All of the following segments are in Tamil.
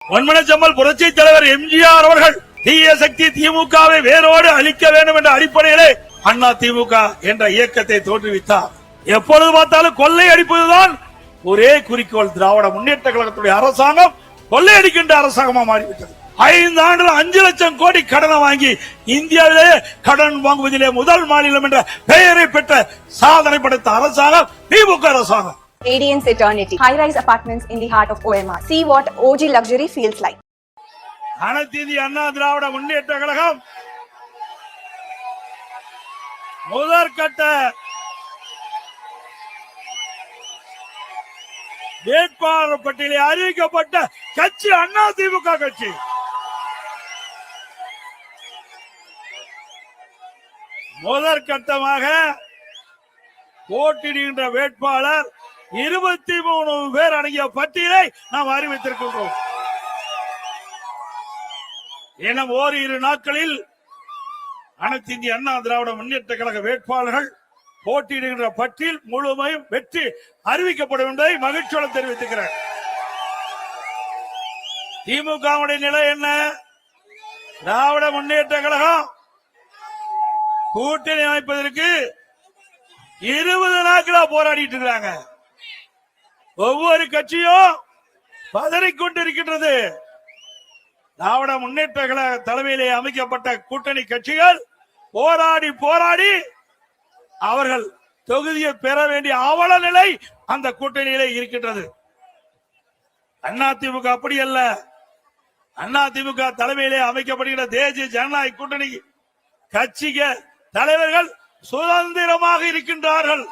பொன்மனச்செம்மல் புரட்சி தலைவர் எம்ஜிஆர் அவர்கள் தீய சக்தி திமுகவை வேரோடு அழிக்க வேண்டும் என்ற அடிப்படையிலே அண்ணா திமுக என்ற இயக்கத்தை தோற்றுவித்தார். எப்பொழுது பார்த்தாலும் கொள்ளை அடிப்பதுதான் ஒரே குறிக்கோள். திராவிட முன்னேற்ற கழகத்துடைய அரசாங்கம் கொள்ளையடிக்கின்ற அரசாங்கமா மாறிவிட்டது. 5 ஆண்டுகள் 5 லட்சம் கோடி கடனை வாங்கி இந்தியாவிலேயே கடன் வாங்குவதிலே முதல் மாநிலம் என்ற பெயரை பெற்ற சாதனை படைத்த அரசாங்கம் திமுக அரசாங்கம். Radiance Eternity, high-rise apartments in the heart of OMR. See what OG luxury feels like. அனைத்து இந்திய அண்ணா திராவிட முன்னேற்ற கழகம் முதற்கட்ட வேட்பாளர் பட்டியலில் அறிவிக்கப்பட்ட கட்சி அண்ணா திமுக கட்சி. முதற்கட்டமாக போட்டியிடுகின்ற வேட்பாளர் 23 பேர் அடங்கிய பட்டியலை நாம் அறிவித்திருக்கின்றோம். எனும் ஓரிரு நாட்களில் அனைத்து இந்திய அண்ணா திராவிட முன்னேற்ற கழக வேட்பாளர்கள் போட்டியிடுகின்ற பட்டியல் முழுமையும் வெற்றி அறிவிக்கப்படும் என்பதை மகிழ்ச்சியோடு தெரிவித்துக்கிறேன். திமுகவுடைய நிலை என்ன? திராவிட முன்னேற்ற கழகம் கூட்டணி அமைப்பதற்கு 20 நாட்களா போராடிட்டு இருக்காங்க. ஒவ்வொரு கட்சியும் பதறிக்கொண்டிருக்கின்றது. திராவிட முன்னேற்ற கழக தலைமையிலே அமைக்கப்பட்ட கூட்டணி கட்சிகள் போராடி போராடி அவர்கள் தொகுதியை பெற வேண்டிய அவல நிலை அந்த கூட்டணியிலே இருக்கின்றது. அதிமுக அப்படி அல்ல. அதிமுக தலைமையிலே அமைக்கப்படுகிற தேசிய ஜனநாயக கூட்டணி கட்சிக தலைவர்கள் சுதந்திரமாக இருக்கின்றார்கள்.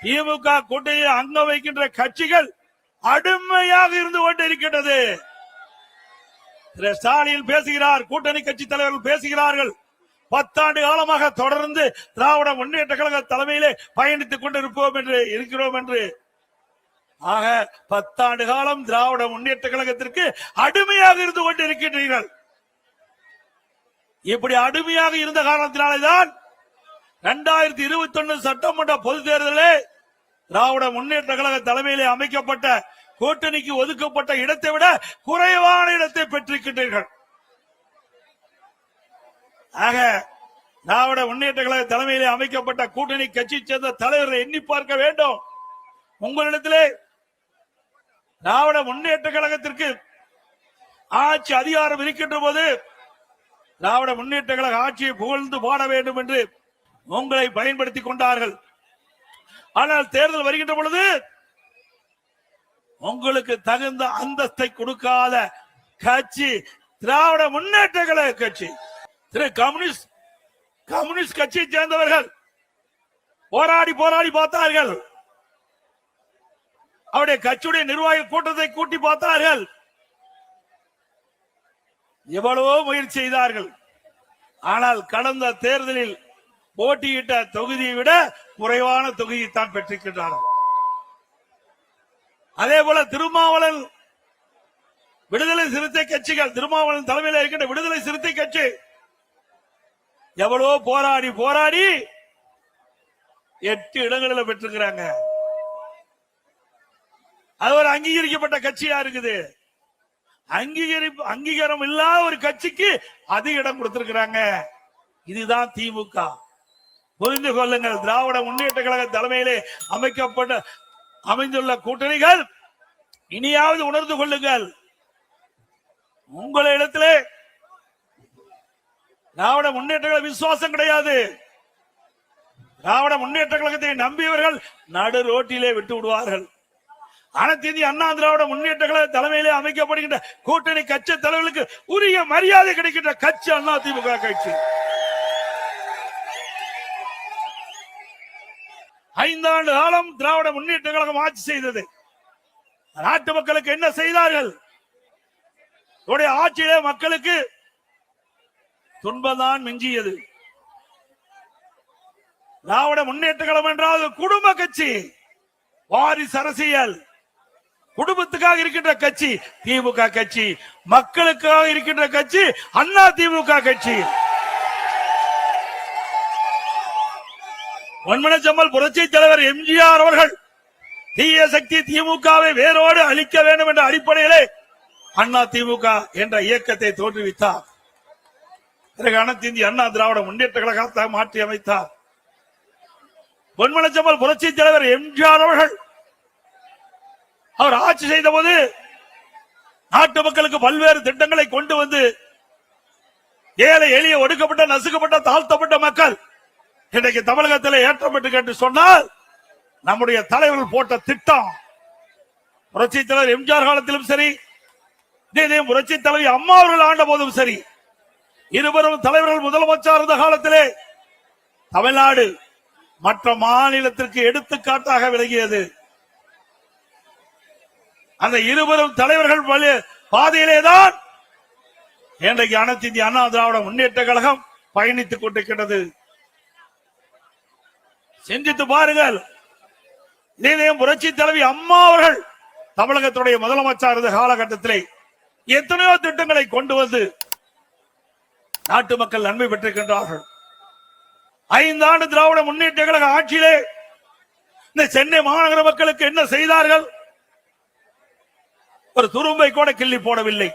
திமுக கூட்டணியில் அங்கம் வைக்கின்ற கட்சிகள் அடிமையாக இருந்து கொண்டிருக்கின்றது. திரு ஸ்டாலின் பேசுகிறார், கூட்டணி கட்சி தலைவர்கள் பேசுகிறார்கள். 10 ஆண்டு காலமாக தொடர்ந்து திராவிட முன்னேற்ற கழக தலைமையிலே பயணித்துக் கொண்டிருப்போம் என்று இருக்கிறோம் என்று. ஆக 10 ஆண்டு காலம் திராவிட முன்னேற்ற கழகத்திற்கு அடிமையாக இருந்து கொண்டிருக்கின்றீர்கள். இப்படி அடிமையாக இருந்த காரணத்தினால்தான் 2021 சட்டமன்ற பொதுத் தேர்தலில் திராவிட முன்னேற்ற கழக தலைமையிலே அமைக்கப்பட்ட கூட்டணிக்கு ஒதுக்கப்பட்ட இடத்தை விட குறைவான இடத்தை பெற்றிருக்கின்றீர்கள். ஆக திராவிட முன்னேற்ற கழக தலைமையிலே அமைக்கப்பட்ட கூட்டணி கட்சி சேர்ந்த தலைவர்களை எண்ணி பார்க்க வேண்டும். உங்களிடத்திலே திராவிட முன்னேற்ற கழகத்திற்கு ஆட்சி அதிகாரம் இருக்கின்ற போது திராவிட முன்னேற்ற கழக ஆட்சியை புகழ்ந்து பாட வேண்டும் என்று உங்களை பயன்படுத்திக் கொண்டார்கள். ஆனால் தேர்தல் வருகின்ற பொழுது உங்களுக்கு தகுந்த அந்தஸ்தை கொடுக்காத கட்சி திராவிட முன்னேற்ற கழக கட்சி. திரு கம்யூனிஸ்ட் கட்சியை சேர்ந்தவர்கள் போராடி போராடி பார்த்தார்கள். அவருடைய கட்சியுடைய நிர்வாக கூட்டத்தை கூட்டி பார்த்தார்கள். எவ்வளவோ முயற்சி செய்தார்கள். ஆனால் கடந்த தேர்தலில் போட்டியிட்ட தொகுதியை விட குறைவான தொகுதியை தான் பெற்றிருக்கின்றார்கள். அதே போல திருமாவளவன் விடுதலை சிறுத்தை கட்சிகள், திருமாவளவன் தலைமையில் இருக்கின்ற விடுதலை சிறுத்தை கட்சி எவ்வளவோ போராடி போராடி 8 இடங்களில் பெற்றிருக்கிறாங்க. அது ஒரு அங்கீகரிக்கப்பட்ட கட்சியா இருக்குது. அங்கீகாரம் இல்லாத ஒரு கட்சிக்கு அதிக இடம் கொடுத்திருக்கிறாங்க. இதுதான் திமுக. புரிந்து கொள்ளுங்கள். திராவிட முன்னேற்ற கழக தலைமையிலே அமைந்துள்ள கூட்டணிகள் இனியாவது உணர்ந்து கொள்ளுங்கள். உங்களிடத்திலே திராவிட முன்னேற்ற கழக விசுவாசம் கிடையாது. திராவிட முன்னேற்ற கழகத்தை நம்பியவர்கள் நடு ரோட்டிலே விட்டு விடுவார்கள். அனைத்து இந்திய அண்ணா திராவிட முன்னேற்ற கழக தலைமையிலே அமைக்கப்படுகின்ற கூட்டணி கட்சி தலைவர்களுக்கு உரிய மரியாதை கிடைக்கின்ற கட்சி அண்ணா திமுக கட்சி. 5 ஆண்டு காலம் திராவிட முன்னேற்ற கழகம் ஆட்சி செய்தது. நாட்டு மக்களுக்கு என்ன செய்தார்கள்? ஆட்சியிலே மக்களுக்கு துன்பம்தான் மிஞ்சியது. திராவிட முன்னேற்ற கழகம் என்றால் குடும்ப கட்சி, வாரிசு அரசியல், குடும்பத்துக்காக இருக்கின்ற கட்சி திமுக கட்சி, மக்களுக்காக இருக்கின்ற கட்சி அண்ணா திமுக கட்சி. பொன்மனச்செம்மல் புரட்சி தலைவர் எம்ஜிஆர் அவர்கள் தீய சக்தி திமுகவை வேரோடு அழிக்க வேண்டும் என்ற அடிப்படையிலே அண்ணா திமுக என்ற இயக்கத்தை தோற்றுவித்தார். பிறகு அனைத்து இந்திய அண்ணா திராவிட முன்னேற்ற கழகத்தை மாற்றி அமைத்தார். பொன்மனச்செம்மல் புரட்சி தலைவர் எம்ஜிஆர் அவர்கள் அவர் ஆட்சி செய்த போது நாட்டு மக்களுக்கு பல்வேறு திட்டங்களை கொண்டு வந்து ஏழை எளிய ஒடுக்கப்பட்ட நசுக்கப்பட்ட தாழ்த்தப்பட்ட மக்கள் இன்றைக்கு தமிழகத்தில் ஏற்றப்பட்டு கேட்டு சொன்னால் நம்முடைய தலைவர்கள் போட்ட திட்டம் புரட்சி தலைவர் எம்ஜிஆர் காலத்திலும் சரி, புரட்சி தலைவி அம்மா அவர்கள் ஆண்ட போதும் சரி, இருவரும் தலைவர்கள் முதலமைச்சர் இருந்த காலத்திலே தமிழ்நாடு மற்ற மாநிலத்திற்கு எடுத்துக்காட்டாக விளங்கியது. அந்த இருவரும் தலைவர்கள் பாதையிலேதான் இன்றைக்கு அனைத்து இந்திய அண்ணா திராவிட முன்னேற்ற கழகம் பயணித்துக் கொண்டிருக்கிறது. சிந்தித்து பாருங்கள். இதே புரட்சி தலைவி அம்மா அவர்கள் தமிழகத்துடைய முதலமைச்சர் இருந்த காலகட்டத்திலே எத்தனையோ திட்டங்களை கொண்டு வந்து நாட்டு மக்கள் நன்மை பெற்றிருக்கின்றார்கள். 5 ஆண்டு திராவிட முன்னேற்ற கழக ஆட்சியிலே இந்த சென்னை மாநகர மக்களுக்கு என்ன செய்தார்கள்? ஒரு துரும்பை கூட கிள்ளி போடவில்லை.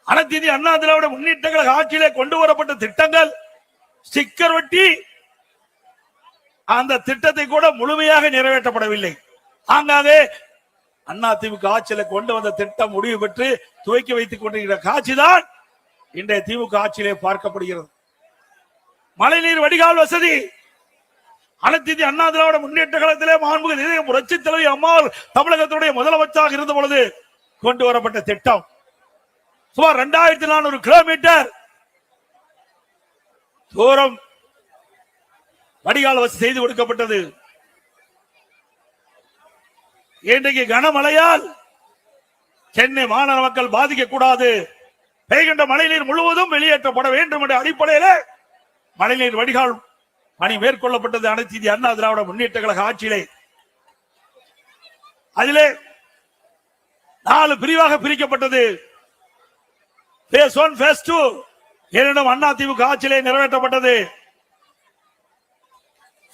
அனைத்து இந்திய அண்ணா திராவிட முன்னேற்ற கழக ஆட்சியிலே கொண்டு வரப்பட்ட திட்டங்கள் ஸ்டிக்கர் ஒட்டி அந்த திட்டத்தை கூட முழுமையாக நிறைவேற்றப்படவில்லை. ஆங்காங்கே அண்ணா திமுக ஆட்சியில கொண்டு வந்த திட்டம் முடிவு பெற்று துவக்கி வைத்துக் கொண்டிருக்கிற காட்சிதான் இன்றைய திமுக ஆட்சியிலே பார்க்கப்படுகிறது. மழைநீர் வடிகால் வசதி அனைத்து இந்திய அண்ணா திராவிட முன்னேற்ற கழகத்திலே மாண்புமிகு புரட்சி தலைவி அம்மா தமிழகத்துடைய முதலமைச்சராக இருந்த பொழுது கொண்டு வரப்பட்ட திட்டம் சுமார் 2400 கிலோமீட்டர் தூரம் வடிகால் வசதி செய்து கொடுக்கப்பட்டது. இன்றைக்கு கனமழையால் சென்னை மாநகர மக்கள் பாதிக்க கூடாது, பெய்கின்ற மழைநீர் முழுவதும் வெளியேற்றப்பட வேண்டும் என்ற அடிப்படையில் மழைநீர் வடிகால் பணி மேற்கொள்ளப்பட்டது அனைத்து இந்திய அண்ணா திராவிட முன்னேற்ற கழக ஆட்சியிலே. அதிலே 4 பிரிவாக பிரிக்கப்பட்டது. Phase 1, Phase 2 இரண்டும் அண்ணா திமுக ஆட்சியிலே நிறைவேற்றப்பட்டது.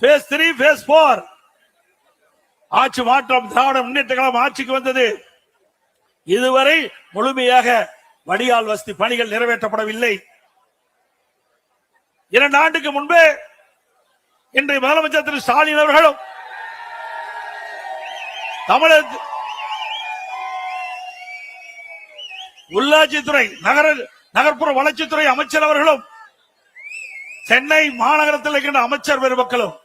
Phase 3, Phase 4 ஆட்சி மாற்றம் திராவிட முன்னேற்ற கழகம் ஆட்சிக்கு வந்தது. இதுவரை முழுமையாக வடிகால் வசதி பணிகள் நிறைவேற்றப்படவில்லை. 2 ஆண்டுக்கு முன்பே இன்றைய முதலமைச்சர் திரு ஸ்டாலின் அவர்களும் தமிழக உள்ளாட்சித்துறை நகர்ப்புற வளர்ச்சித்துறை அமைச்சர் அவர்களும் சென்னை மாநகரத்தில் இருக்கின்ற அமைச்சர் பெருமக்களும்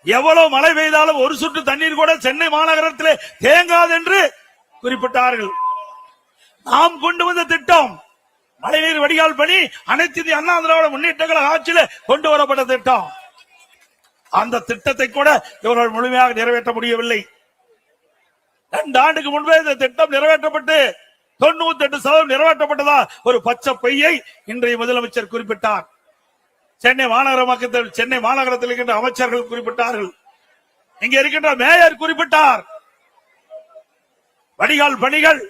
எவ்வளவு மழை பெய்தாலும் ஒரு சொட்டு தண்ணீர் கூட சென்னை மாநகரத்திலே தேங்காது என்று குறிப்பிட்டார்கள். நாம் கொண்டு வந்த திட்டம் மழைநீர் வடிகால் பணி அனைத்து இந்திய அண்ணா திராவிட முன்னேற்ற கழக ஆட்சியில கொண்டு வரப்பட்ட திட்டம். அந்த திட்டத்தை கூட இவர்கள் முழுமையாக நிறைவேற்ற முடியவில்லை. 2 ஆண்டுக்கு முன்பே இந்த திட்டம் நிறைவேற்றப்பட்டு 98% நிறைவேற்றப்பட்டதா ஒரு பச்சை பொய்யை இன்றைய முதலமைச்சர் குறிப்பிட்டார். சென்னை மாநகரத்தில் இருக்கின்ற அமைச்சர்கள் குறிப்பிட்டார்கள். இங்க இருக்கின்ற மேயர் குறிப்பிட்டார். வடிகால் பணிகள்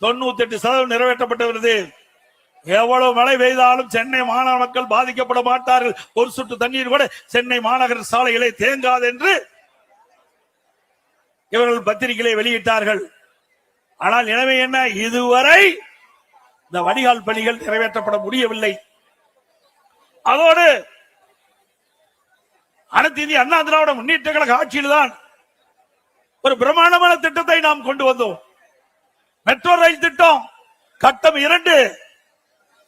98% நிறைவேற்றப்பட்டு எவ்வளவு மழை பெய்தாலும் சென்னை மாநகர மக்கள் பாதிக்கப்பட மாட்டார்கள், ஒரு சொட்டு தண்ணீர் கூட சென்னை மாநகர சாலைகளை தேங்காது என்று இவர்கள் பத்திரிகைகளை வெளியிட்டார்கள். ஆனால் நிலைமை என்ன? இதுவரை இந்த வடிகால் பணிகள் நிறைவேற்றப்பட முடியவில்லை. அதோடு அனைத்து இந்திய அண்ணா திராவிட முன்னேற்ற கழக ஆட்சியில் தான் ஒரு பிரம்மாண்டமான திட்டத்தை நாம் கொண்டு வந்தோம். மெட்ரோ ரயில் திட்டம் கட்டம் 2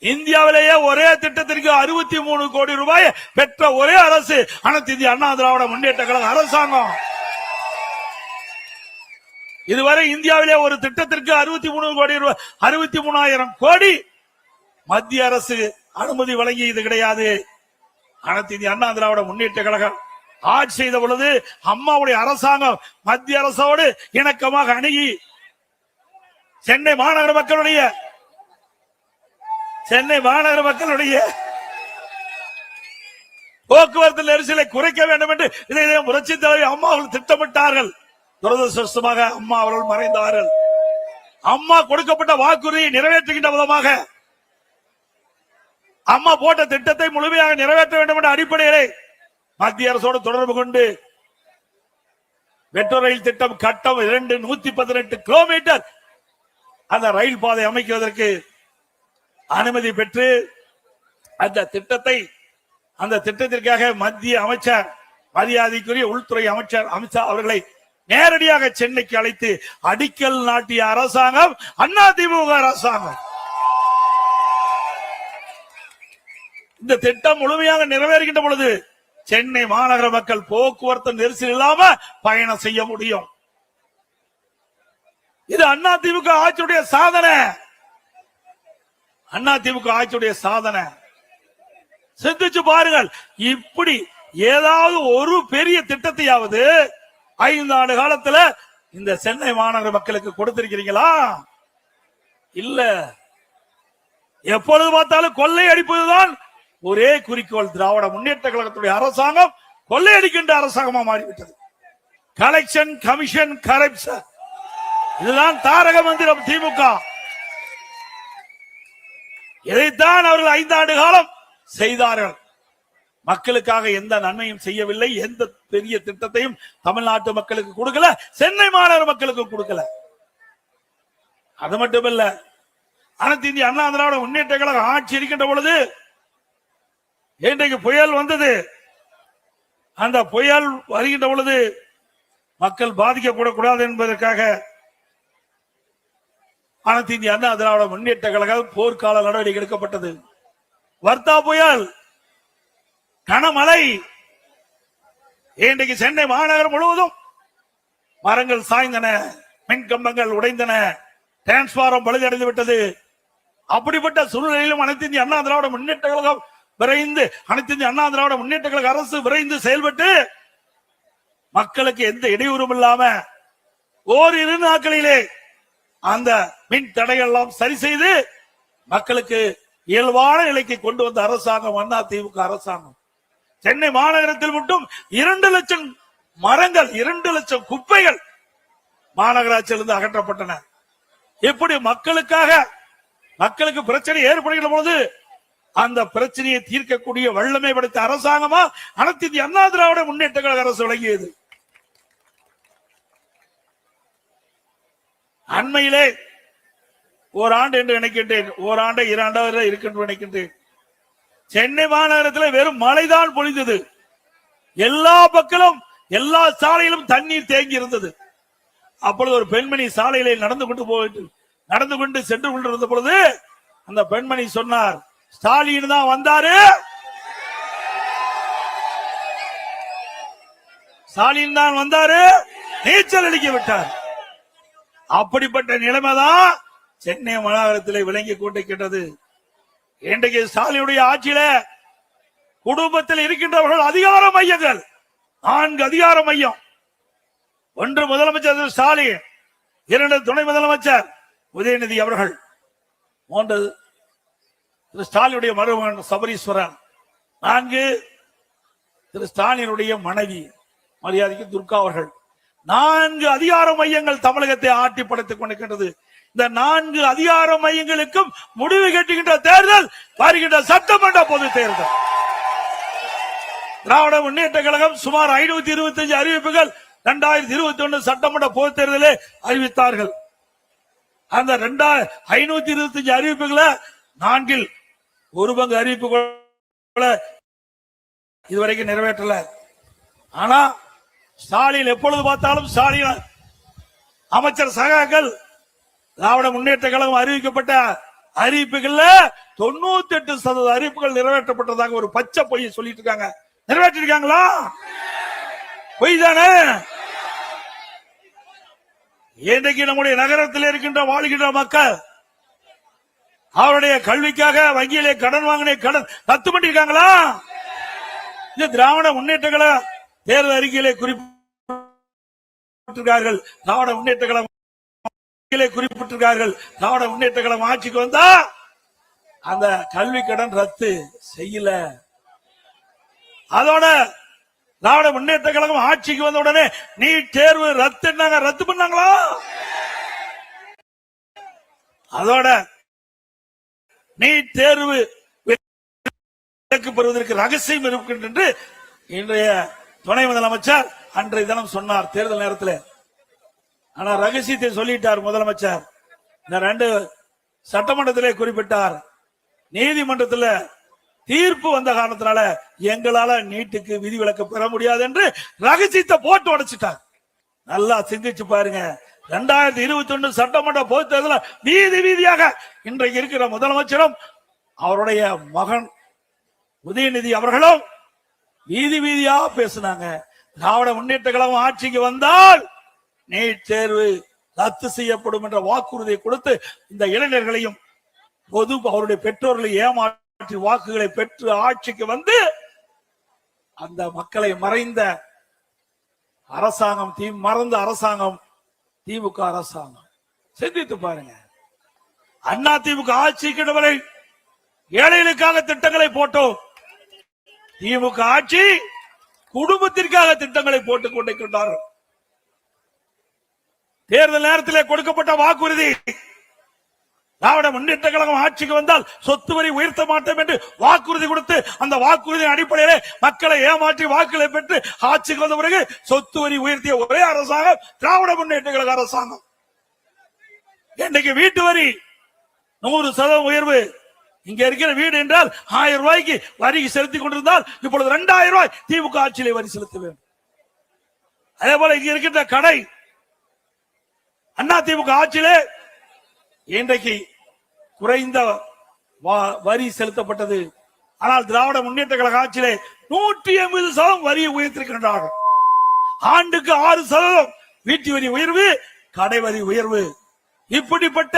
இந்தியாவிலேயே ஒரே திட்டத்திற்கு 63 கோடி ரூபாய் பெற்ற ஒரே அரசு அனைத்து இந்திய அண்ணா திராவிட முன்னேற்ற கழக அரசாங்கம். இதுவரை இந்தியாவிலே ஒரு திட்டத்திற்கு 63 கோடி ரூபாய் 63,000 கோடி மத்திய அரசு அனுமதி வழங்கியது கிடையாது. அனைத்து இந்திய அண்ணா திராவிட முன்னேற்ற கழகம் ஆட்சி செய்த பொழுது அம்மாவுடைய அரசாங்கம் மத்திய அரசோடு இணக்கமாக அணுகி சென்னை மாநகர மக்களுடைய போக்குவரத்து நெரிசலை குறைக்க வேண்டும் என்று இதை புரட்சி தலைவி அம்மா அவர்கள் திட்டமிட்டார்கள். துரதிருஷ்டவசமாக அம்மா அவர்கள் மறைந்தார்கள். அம்மா கொடுக்கப்பட்ட வாக்குறுதியை நிறைவேற்றுகின்ற விதமாக அம்மா போட்ட திட்டத்தை முழுமையாக நிறைவேற்ற வேண்டும் என்ற அடிப்படையிலே மத்திய அரசோடு தொடர்பு கொண்டு மெட்ரோ ரயில் திட்டம் கட்டம் 118 கிலோமீட்டர் அந்த ரயில் பாதை அமைக்குவதற்கு அனுமதி பெற்று அந்த திட்டத்திற்காக மத்திய அமைச்சர் மரியாதைக்குரிய உள்துறை அமைச்சர் அமித்ஷா அவர்களை நேரடியாக சென்னைக்கு அழைத்து அடிக்கல் நாட்டிய அரசாங்கம் அதிமுக அரசாங்கம். இந்த திட்டம் முழுமையாக நிறைவேறுகின்ற பொழுது சென்னை மாநகர மக்கள் போக்குவரத்து நெரிசல் இல்லாம பயணம் செய்ய முடியும். இது அதிமுக ஆட்சியுடைய சாதனை. அதிமுக ஆட்சியுடைய சாதனை. சிந்திச்சு பாருங்கள். இப்படி ஏதாவது ஒரு பெரிய திட்டத்தையாவது 5 ஆண்டு காலத்துல இந்த சென்னை மாநகர மக்களுக்கு கொடுத்திருக்கிறீங்களா? இல்ல. எப்பொழுது பார்த்தாலும் கொள்ளை அடிப்பதுதான் ஒரே குறிக்கோள். திராவிட முன்னேற்ற கழகத்துடைய அரசாங்கம் கொள்ளையடிக்கின்ற அரசாங்கமா மாறிவிட்டது. கலெக்ஷன், கமிஷன், கரப்ஷன், இதுதான் தாரக மந்திரம் திமுக. இதைத்தான் அவர்கள் 5 ஆண்டு காலம் செய்தார்கள். மக்களுக்காக எந்த நன்மையும் செய்யவில்லை. எந்த பெரிய திட்டத்தையும் தமிழ்நாட்டு மக்களுக்கு கொடுக்கல, சென்னை மாநகர மக்களுக்கு கொடுக்கல. அது மட்டுமல்ல, அனைத்து இந்திய அண்ணா திராவிட முன்னேற்ற கழகம் ஆட்சி இருக்கின்ற பொழுது இன்றைக்கு புயல் வந்தது. அந்த புயல் வருகின்ற பொழுது மக்கள் பாதிக்கப்படக்கூடாது என்பதற்காக அனைத்து இந்திய அண்ணா திராவிட முன்னேற்ற கழகம் போர்க்கால நடவடிக்கை எடுக்கப்பட்டது. வர்த்தா புயல், கனமழை, இன்றைக்கு சென்னை மாநகரம் முழுவதும் மரங்கள் சாய்ந்தன, மின் கம்பங்கள் உடைந்தன, டிரான்ஸ்பாரம் பழுதடைந்து விட்டது. அப்படிப்பட்ட சூழ்நிலையிலும் அனைத்து இந்திய அண்ணா திராவிட முன்னேற்ற கழகம் விரைந்து அரசு விரைந்து செயல்பட்டு மக்களுக்கு எந்த இடையூறும் இல்லாம ஓரிரு நாட்களிலே அந்த மின் தடைகள் எல்லாம் சரி செய்து மக்களுக்கு இயல்பான நிலைக்கு கொண்டு வந்த அரசாங்கம் அதிமுக அரசாங்கம். சென்னை மாநகரத்தில் மட்டும் 2 லட்சம் மரங்கள், 2 லட்சம் குப்பைகள் மாநகராட்சியிலிருந்து அகற்றப்பட்டன. இப்படி மக்களுக்கு பிரச்சனை ஏற்படுகிற பொழுது அந்த பிரச்சனையை தீர்க்கக்கூடிய வல்லமை படைத்த அரசாங்கமா அனைத்து இந்திய அண்ணா திராவிட முன்னேற்ற கழக அரசு விளங்கியது. அண்மையிலே ஓராண்டு என்று நினைக்கின்றேன், ஓராண்டு 2 ஆண்டு இருக்கின்ற நினைக்கின்றேன், சென்னை மாநகரத்தில் வெறும் மழைதான் பொழிந்தது. எல்லா பக்கமும் எல்லா சாலையிலும் தண்ணீர் தேங்கி இருந்தது. அப்பொழுது ஒரு பெண்மணி சாலையிலே நடந்து கொண்டு சென்று கொண்டிருந்த பொழுது அந்த பெண்மணி சொன்னார், ஸ்டாலின் தான் வந்தாரு, ஸ்டாலின் தான் வந்தாரு, நீச்சல் அடிக்க விட்டார். அப்படிப்பட்ட நிலைமைதான் சென்னை மாநகரத்தில் விளங்கி கொண்டிருக்கின்றது. இன்றைக்கு ஸ்டாலினுடைய ஆட்சியில குடும்பத்தில் இருக்கின்றவர்கள் அதிகார மையங்கள் 4 அதிகார மையம். 1 முதலமைச்சர் ஸ்டாலின், 2 துணை முதலமைச்சர் உதயநிதி அவர்கள், 3 திரு ஸ்டாலினுடைய மருமகன் சபரீஸ்வரன், 4 திரு ஸ்டாலினுடைய மனைவி மரியாதைக்கு துர்கா அவர்கள். 4 அதிகார மையங்கள் தமிழகத்தை ஆட்டி படைத்துக் கொண்டிருக்கின்றது. இந்த 4 அதிகார மையங்களுக்கும் முடிவு கட்டுகின்ற தேர்தல் வருகின்ற சட்டமன்ற பொது தேர்தல். திராவிட முன்னேற்ற கழகம் சுமார் 525 அறிவிப்புகள் 2021 சட்டமன்ற பொது தேர்தலே அறிவித்தார்கள். அந்த 525 அறிவிப்புகளை 4 1 பங்கு அறிவிப்புகளை இதுவரைக்கும் நிறைவேற்றல. ஆனா ஸ்டாலின் எப்பொழுது பார்த்தாலும் ஸ்டாலின் அமைச்சர் சகாக்கள் திராவிட முன்னேற்ற கழகம் அறிவிக்கப்பட்ட அறிவிப்புகள்ல 98% அறிவிப்புகள் நிறைவேற்றப்பட்டதாக ஒரு பச்சை பொய்யை சொல்லிட்டு இருக்காங்க. நிறைவேற்றிருக்காங்களா? பொய் தானே. இன்றைக்கு நம்முடைய நகரத்தில் இருக்கின்ற வாழ்கின்ற மக்கள் அவருடைய கல்விக்காக வங்கியிலே கடன் வாங்கின கடன் ரத்து பண்ணிருக்காங்களா? இது திராவிட முன்னேற்ற கழக தேர்தல் அறிக்கையிலே குறிப்பிட்டிருக்கார்கள். திராவிட முன்னேற்ற கழகம் குறிப்பிட்டிருக்கார்கள். திராவிட முன்னேற்ற கழகம் ஆட்சிக்கு வந்தா அந்த கல்வி கடன் ரத்து செய்யல. அதோட திராவிட முன்னேற்ற கழகம் ஆட்சிக்கு வந்த உடனே நீட் தேர்வு ரத்து பண்ணாங்களா? அதோட நீட் தேர்வு பெறுவதற்கு ரகசியம் இருக்கின்ற இன்றைய துணை முதலமைச்சர் அன்றைய தினம் சொன்னார் தேர்தல் நேரத்தில். ஆனா ரகசியத்தை சொல்லிட்டார் முதலமைச்சர். இந்த 2 சட்டமன்றத்திலே குறிப்பிட்டார், நீதிமன்றத்தில் தீர்ப்பு வந்த காரணத்தினால எங்களால நீட்டுக்கு விதிவிலக்கு பெற முடியாது என்று ரகசியத்தை போட்டு உடைச்சிட்டார். நல்லா சிந்திச்சு பாருங்க. 2021 சட்டமன்ற பொதுத் தேர்தலில் வீதி வீதியாக இன்றைக்கு இருக்கிற முதலமைச்சரும் அவருடைய மகன் உதயநிதி அவர்களும் வீதி வீதியா பேசினாங்க. திராவிட முன்னேற்ற கழகம் ஆட்சிக்கு வந்தால் நீட் தேர்வு ரத்து செய்யப்படும் என்ற வாக்குறுதியை கொடுத்து இந்த இளைஞர்களையும் பொது அவருடைய பெற்றோர்களை ஏமாற்றி வாக்குகளை பெற்று ஆட்சிக்கு வந்து அந்த மக்களை மறைந்த அரசாங்கம் மறந்த அரசாங்கம் திமுக அரசாங்கம். சிந்தித்து பாருங்க. அண்ணா திமுக ஆட்சிக்கு வரை ஏழைகளுக்காக திட்டங்களை போட்டோம். திமுக ஆட்சி குடும்பத்திற்காக திட்டங்களை போட்டுக் கொண்டிருக்கின்றார்கள். தேர்தல் நேரத்தில் கொடுக்கப்பட்ட வாக்குறுதி, திராவிட முன்னேற்ற கழகம் ஆட்சிக்கு வந்தால் சொத்து வரி உயர்த்த மாட்டோம் என்று வாக்குறுதி கொடுத்து அந்த வாக்குறுதியின் அடிப்படையிலே மக்களை ஏமாற்றி வாக்குகளை பெற்று ஆட்சிக்கு வந்த பிறகு சொத்து வரி உயர்த்திய ஒரே அரசாங்கம் திராவிட முன்னேற்ற கழக அரசாங்கம். இன்றைக்கு வீட்டு வரி 100% உயர்வு. இங்க இருக்கிற வீடு என்றால் 1000 ரூபாய்க்கு வரி செலுத்திக் கொண்டிருந்தால் இப்பொழுது 2000 ரூபாய் திமுக ஆட்சியிலே வரி செலுத்த வேண்டும். அதே போல இங்க இருக்கின்ற கடை அண்ணா திமுக ஆட்சியிலே இன்றைக்கு குறைந்த வரி செலுத்தப்பட்டது. ஆனால் திராவிட முன்னேற்ற கழக ஆட்சியிலே 180% வரியை உயர்த்திருக்கின்றார்கள். ஆண்டுக்கு 6% வீட்டு வரி உயர்வு, கடை வரி உயர்வு. இப்படிப்பட்ட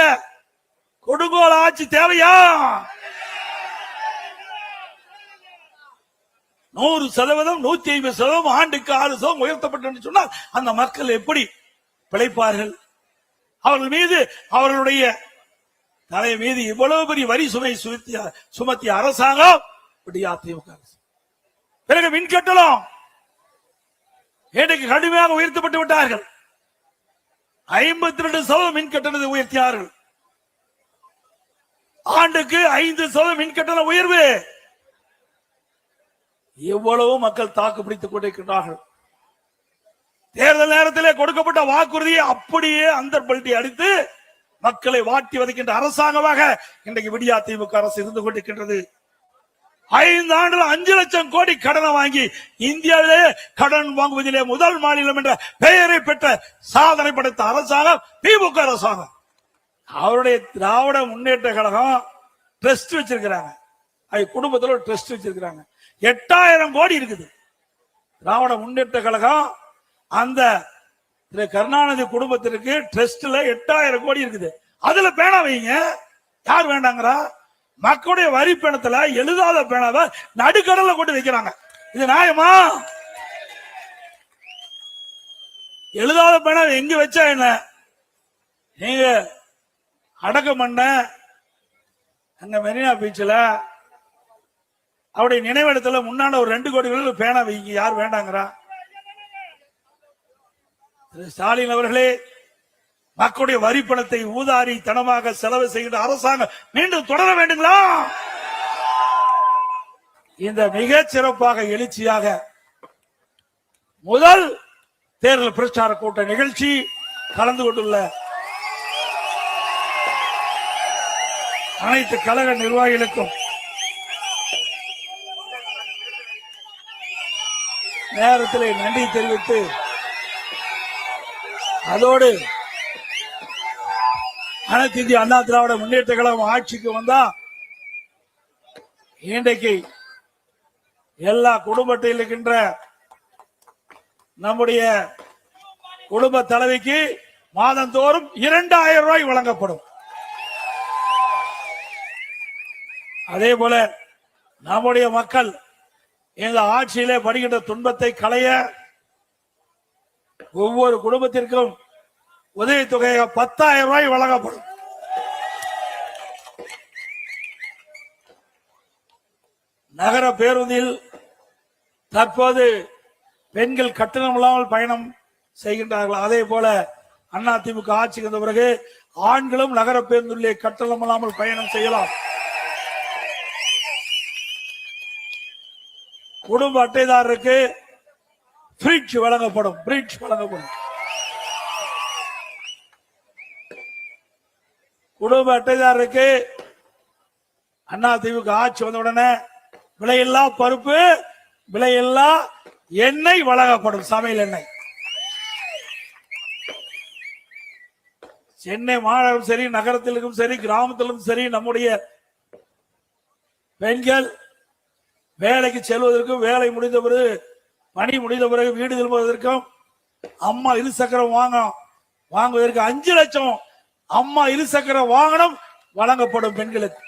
கொடுங்கோல ஆட்சி தேவையா? 100%, 150%, ஆண்டுக்கு 6% உயர்த்தப்பட்டு சொன்னால் அந்த மக்கள் எப்படி பிழைப்பார்கள்? அவர்கள் மீது அவர்களுடைய தலை மீது இவ்வளவு பெரிய வரி சுமை சுமத்திய அரசாங்கம் திமுக அரசு. பிறகு மின்கட்டணம் இன்றைக்கு கடுமையாக உயர்த்தப்பட்டு விட்டார்கள். 52% மின்கட்டணத்தை உயர்த்தியார்கள். ஆண்டுக்கு 5% மின்கட்டண உயர்வு. எவ்வளவு மக்கள் தாக்கு பிடித்துக் கொண்டிருக்கிறார்கள். தேர்தல் நேரத்திலே கொடுக்கப்பட்ட வாக்குறுதியை அப்படியே அந்தர்பல்ட்டி அடித்து மக்களை வாட்டி வதைக்கின்ற அரசாங்கமாக இன்றைக்கு விடியா திமுக அரசு இருந்து கொண்டிருக்கின்றது. 5 ஆண்டுகள் 5 லட்சம் கோடி கடனை வாங்கி இந்தியாவிலே கடன் வாங்குவதிலே முதல் மாநிலம் என்ற பெயரை பெற்ற சாதனை படைத்த அரசாங்கம் திமுக அரசாங்கம். அவருடைய திராவிட முன்னேற்ற கழகம் ட்ரஸ்ட் வச்சிருக்கிறாங்க. குடும்பத்தில் ஒரு ட்ரஸ்ட் வச்சிருக்கிறாங்க. 8000 கோடி இருக்குது. திராவிட முன்னேற்ற கழகம் அந்த கருணாநிதி குடும்பத்திற்கு ட்ரஸ்ட்ல 8000 கோடி இருக்குது. அதுல பேனா வைங்க. யார் வேண்டாங்கிறா? மக்களுடைய வரி பணத்துல எழுதாத பேனாவை நடுக்கடல கொண்டு வைக்கிறாங்க. இது நியாயமா? எழுதாத பேனாவை எங்க வச்சா என்ன? நீங்க அடக்கம் பண்ண அங்க மெரினா பீச்சில் அவருடைய நினைவிடத்துல முன்னாடி ஒரு 2 கோடி பேனா வைங்க. யார் வேண்டாங்கிறா? ஸ்டாலின் அவர்களே, மக்களுடைய வரி பணத்தை ஊதாரி தனமாக செலவு செய்கின்ற அரசாங்கம் மீண்டும் தொடர வேண்டுங்களா? இந்த மிக சிறப்பாக எழுச்சியாக முதல் தேர்தல் பிரச்சார கூட்ட நிகழ்ச்சி கலந்து கொண்டுள்ள அனைத்து கழக நிர்வாகிகளுக்கும் நேரத்திலே நன்றி தெரிவித்து, அதோடு அனைத்து இந்திய அண்ணா திராவிட முன்னேற்ற கழகம் ஆட்சிக்கு வந்தா இன்றைக்கு எல்லா குடும்பத்தில் இருக்கின்ற நம்முடைய குடும்ப தலைவிக்கு மாதந்தோறும் 2000 ரூபாய் வழங்கப்படும். அதே போல நம்முடைய மக்கள் இந்த ஆட்சியிலே படுகின்ற துன்பத்தை களைய ஒவ்வொரு குடும்பத்திற்கும் உதவித்தொகையாக 10,000 ரூபாய் வழங்கப்படும். நகர பேருந்தில் தற்போது பெண்கள் கட்டணம் இல்லாமல் பயணம் செய்கின்றார்கள். அதே போல அதிமுக ஆட்சிக்கு வந்த பிறகு ஆண்களும் நகர பேருந்திலே கட்டணம் இல்லாமல் பயணம் செய்யலாம். குடும்ப அட்டைதாரருக்கு ஃப்ரிட்ஜ் வழங்கப்படும். குடும்ப அட்டைதாரருக்கு அதிமுக ஆட்சி வந்த உடனே விலையில்லா பருப்பு, விலையில்லா எண்ணெய் வழங்கப்படும். சமையல் எண்ணெய். சென்னை மாநகரம் சரி, நகரத்திலும் சரி, கிராமத்திலும் சரி, நம்முடைய பெண்கள் வேலைக்கு செல்வதற்கும், வேலை முடிந்த பிறகு, பணி முடிந்த பிறகு வீடு திரும்புவதற்கும் அம்மா இருசக்கரம் வாங்குவதற்கு 5 லட்சம் அம்மா இருசக்கர வாகனம் வழங்கப்படும் பெண்களுக்கு.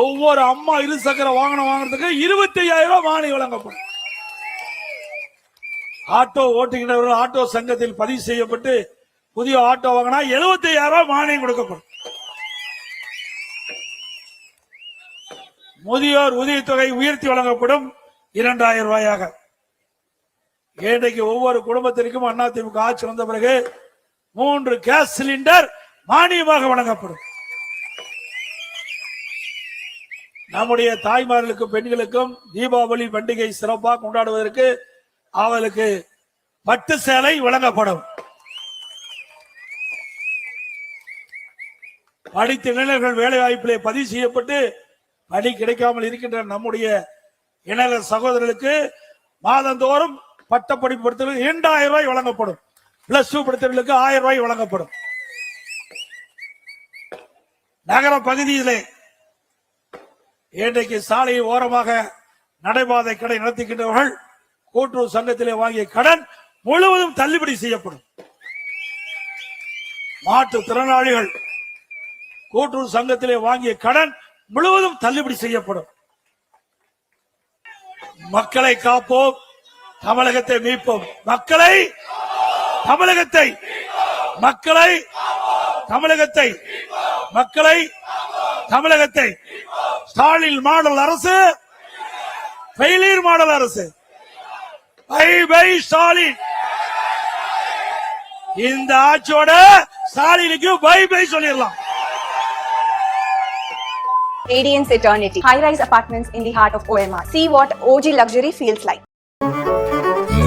ஒவ்வொரு அம்மா இருசக்கர வாகனம் வாங்குறதுக்கு 25,000 ரூபாய் மானியம் வழங்கப்படும். ஆட்டோ ஓட்டுகின்றவர்கள் ஆட்டோ சங்கத்தில் பதிவு செய்யப்பட்டு புதிய ஆட்டோ வாங்கினா 75,000 ரூபாய் மானியம் கொடுக்கப்படும். முதியோர் உதவித்தொகை உயர்த்தி வழங்கப்படும் 2,000 ரூபாயாக. இன்றைக்கு ஒவ்வொரு குடும்பத்திற்கும் அதிமுக ஆட்சி வந்த பிறகு 3 கேஸ் சிலிண்டர் மானியமாக வழங்கப்படும். நம்முடைய தாய்மார்களுக்கும் பெண்களுக்கும் தீபாவளி பண்டிகை சிறப்பாக கொண்டாடுவதற்கு அவர்களுக்கு பட்டு சேலை வழங்கப்படும். படித்த இளைஞர்கள் வேலை வாய்ப்பிலே பதிவு செய்யப்பட்டு பணி கிடைக்காமல் இருக்கின்ற நம்முடைய இளைஞர் சகோதரர்களுக்கு மாதந்தோறும் பட்டப்படிப்பு படித்தவர்களுக்கு 2,000 ரூபாய் வழங்கப்படும். பிளஸ் 2 படித்தவர்களுக்கு 1000 ரூபாய் வழங்கப்படும். நகர பகுதியிலே இன்றைக்கு சாலை ஓரமாக நடைபாதை கடை நடத்துகின்றவர்கள் கூட்டுறவு சங்கத்திலே வாங்கிய கடன் முழுவதும் தள்ளுபடி செய்யப்படும். மாற்றுத்திறனாளிகள் கூட்டுறவு சங்கத்திலே வாங்கிய கடன் முழுவதும் தள்ளுபடி செய்யப்படும். மக்களை காப்போம், தமிழகத்தை மீட்போம். மக்களை தமிழகத்தை ஸ்டாலின் மாடல் அரசு, ஃபெயிலியர் மாடல் அரசு. Bye bye Stalin. இந்த ஆட்சியோட ஸ்டாலினுக்கு பை பை சொல்லிடலாம். Radiance Eternity. High-rise apartments in the heart of OMR. See what OG luxury feels like.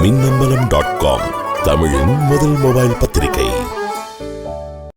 மின்னம்பலம்.com தமிழின் முதல் மொபைல் பத்திரிகை.